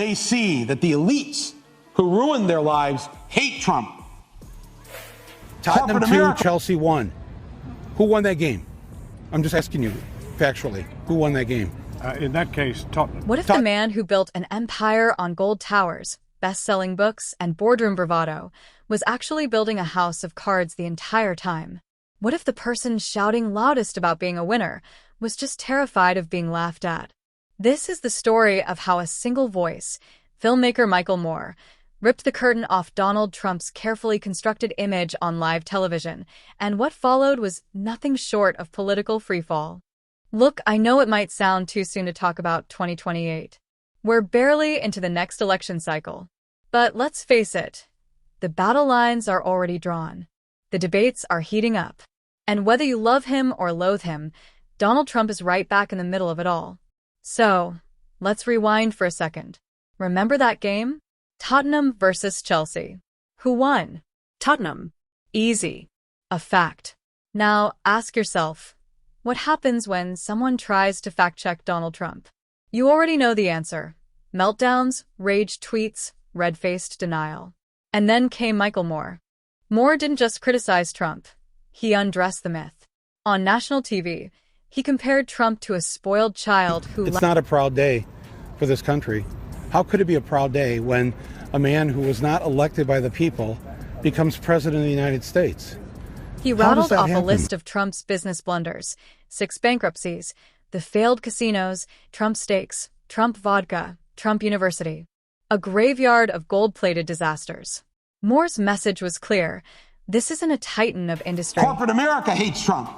They see that the elites who ruined their lives hate Trump. Tottenham 2, Chelsea 1. Who won that game? I'm just asking you factually. Who won that game? In that case, Tottenham. What if the man who built an empire on gold towers, best-selling books, and boardroom bravado was actually building a house of cards the entire time? What if the person shouting loudest about being a winner was just terrified of being laughed at? This is the story of how a single voice, filmmaker Michael Moore, ripped the curtain off Donald Trump's carefully constructed image on live television, and what followed was nothing short of political freefall. Look, I know it might sound too soon to talk about 2028. We're barely into the next election cycle. But let's face it, the battle lines are already drawn. The debates are heating up. And whether you love him or loathe him, Donald Trump is right back in the middle of it all. So, let's rewind for a second. Remember that game? Tottenham versus Chelsea. Who won? Tottenham. Easy. A fact. Now, ask yourself, what happens when someone tries to fact-check Donald Trump? You already know the answer. Meltdowns, rage tweets, red-faced denial. And then came Michael Moore. Moore didn't just criticize Trump. He undressed the myth. On national TV, he compared Trump to a spoiled child who... It's not a proud day for this country. How could it be a proud day when a man who was not elected by the people becomes president of the United States? He rattled off a list of Trump's business blunders, 6 bankruptcies, the failed casinos, Trump steaks, Trump vodka, Trump University. A graveyard of gold-plated disasters. Moore's message was clear. This isn't a titan of industry. Corporate America hates Trump.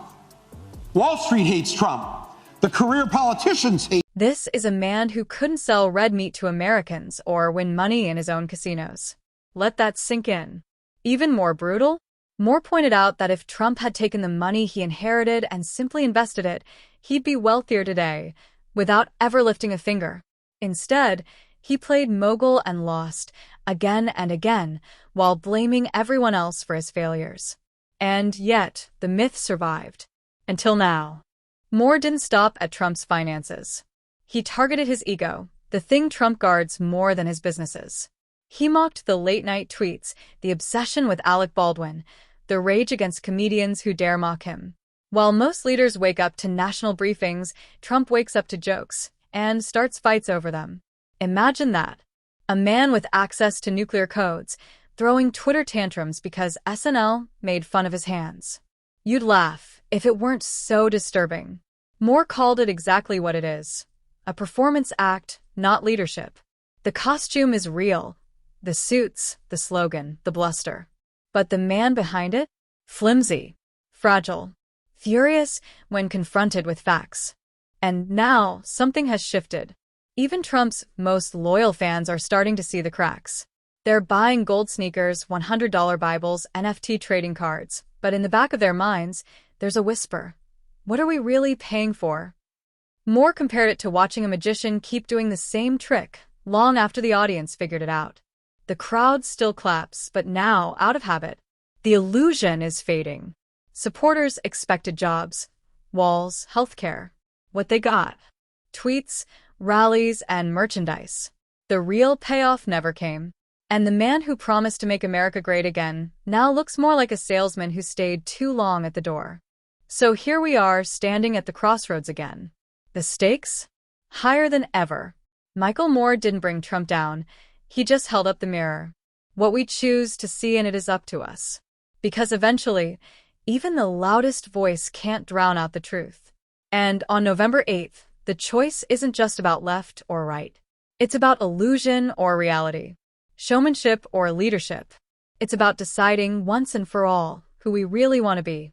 Wall Street hates Trump. The career politicians hate. This is a man who couldn't sell red meat to Americans or win money in his own casinos. Let that sink in. Even more brutal, Moore pointed out that if Trump had taken the money he inherited and simply invested it, he'd be wealthier today, without ever lifting a finger. Instead, he played mogul and lost, again and again, while blaming everyone else for his failures. And yet, the myth survived. Until now. Moore didn't stop at Trump's finances. He targeted his ego, the thing Trump guards more than his businesses. He mocked the late-night tweets, the obsession with Alec Baldwin, the rage against comedians who dare mock him. While most leaders wake up to national briefings, Trump wakes up to jokes and starts fights over them. Imagine that. A man with access to nuclear codes, throwing Twitter tantrums because SNL made fun of his hands. You'd laugh if it weren't so disturbing. Moore called it exactly what it is. A performance act, not leadership. The costume is real. The suits, the slogan, the bluster. But the man behind it? Flimsy. Fragile. Furious when confronted with facts. And now, something has shifted. Even Trump's most loyal fans are starting to see the cracks. They're buying gold sneakers, $100 Bibles, NFT trading cards. But in the back of their minds, there's a whisper. What are we really paying for? Moore compared it to watching a magician keep doing the same trick, long after the audience figured it out. The crowd still claps, but now, out of habit, the illusion is fading. Supporters expected jobs, walls, healthcare. What they got? Tweets, rallies, and merchandise. The real payoff never came. And the man who promised to make America great again now looks more like a salesman who stayed too long at the door. So here we are, standing at the crossroads again. The stakes? Higher than ever. Michael Moore didn't bring Trump down. He just held up the mirror. What we choose to see in it is up to us. Because eventually, even the loudest voice can't drown out the truth. And on November 8th, the choice isn't just about left or right. It's about illusion or reality. Showmanship or leadership. It's about deciding once and for all who we really want to be.